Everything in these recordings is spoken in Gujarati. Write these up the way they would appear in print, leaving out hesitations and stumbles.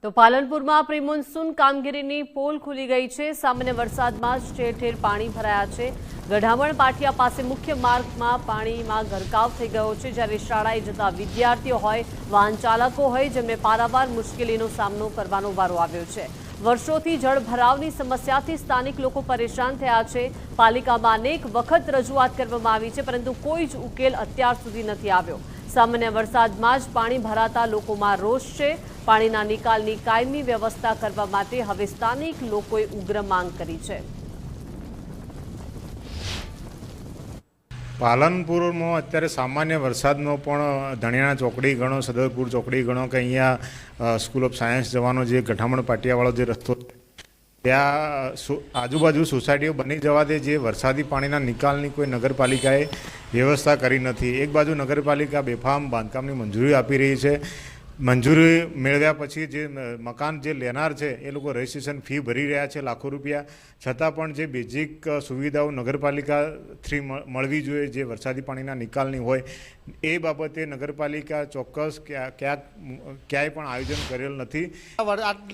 તો પાલનપુરમાં પ્રી મોન્સૂન કામગીરીની પોલ ખુલી ગઈ છે। સામાન્ય વરસાદમાં જ ઠેર ઠેર પાણી ભરાયા છે। ગઢામણ પાટિયા પાસે મુખ્ય માર્ગમાં પાણીમાં ગરકાવ થઈ ગયો છે, જ્યારે શાળાએ જતા વિદ્યાર્થીઓ હોય, વાહન ચાલકો હોય, જેમને પારાવાર મુશ્કેલીનો સામનો કરવાનો વારો આવ્યો છે। વર્ષોથી જળભરાવની સમસ્યાથી સ્થાનિક લોકો પરેશાન થયા છે। પાલિકામાં અનેક વખત રજૂઆત કરવામાં આવી છે, પરંતુ કોઈ જ ઉકેલ અત્યાર સુધી નથી આવ્યો। સામાન્ય વરસાદમાં જ પાણી ભરાતા લોકોમાં રોષ છે। પાણીના નિકાલની કાયમી વ્યવસ્થા કરવા માટે હવે સ્થાનિક લોકોએ ઉગ્ર માંગ કરી છે। પાલનપુરમાં અત્યારે સામાન્ય વરસાદનો પણ ધણિયાણા ચોકડી ગણો, સદરપુર ચોકડી ગણો કે અહીંયા સ્કૂલ ઓફ સાયન્સ જવાનો જે ગઠામણ પાટિયાવાળો જે રસ્તો, ત્યાં આજુબાજુ સોસાયટીઓ બની જવાથી જે વરસાદી પાણીના નિકાલની કોઈ નગરપાલિકાએ વ્યવસ્થા કરી નથી। એક બાજુ નગરપાલિકા બેફામ બાંધકામની મંજૂરી આપી રહી છે। મંજૂરી મેળવ્યા પછી જે મકાન જે લેનાર છે એ લોકો રજિસ્ટ્રેશન ફી ભરી રહ્યા છે લાખો રૂપિયા, છતાં પણ જે બેઝિક સુવિધાઓ નગરપાલિકા થ્રી મળવી જોઈએ, જે વરસાદી પાણીના નિકાલની હોય, એ બાબતે નગરપાલિકા ચોક્કસ ક્યાંય પણ આયોજન કરેલ નથી।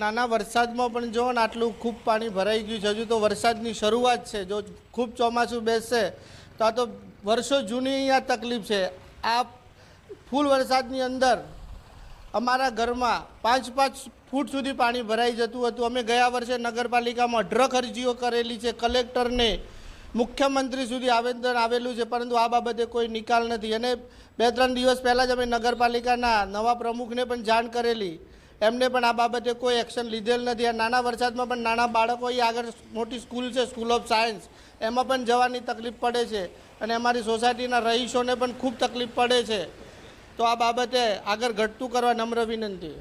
નાના વરસાદમાં પણ જો ને આટલું ખૂબ પાણી ભરાઈ ગયું છે। હજુ તો વરસાદની શરૂઆત છે। જો ખૂબ ચોમાસું બેસશે તો આ તો વર્ષો જૂની અહીંયા તકલીફ છે। આ ફૂલ વરસાદની અંદર અમારા ઘરમાં 5-5 ફૂટ સુધી પાણી ભરાઈ જતું હતું। અમે ગયા વર્ષે નગરપાલિકામાં 18 અરજીઓ કરેલી છે, કલેક્ટરને, મુખ્યમંત્રી સુધી આવેદન આવેલું છે, પરંતુ આ બાબતે કોઈ નિકાલ નથી। અને 2-3 દિવસ પહેલાં જ અમે નગરપાલિકાના નવા પ્રમુખને પણ જાણ કરેલી, એમને પણ આ બાબતે કોઈ એક્શન લીધેલ નથી। આ નાના વરસાદમાં પણ નાના બાળકો અહીં આગળ મોટી સ્કૂલ છે, સ્કૂલ ઓફ સાયન્સ, એમાં પણ જવાની તકલીફ પડે છે, અને અમારી સોસાયટીના રહીશોને પણ ખૂબ તકલીફ પડે છે। તો આ બાબતે આગળ ઘટતું કરવા નમ્ર વિનંતી।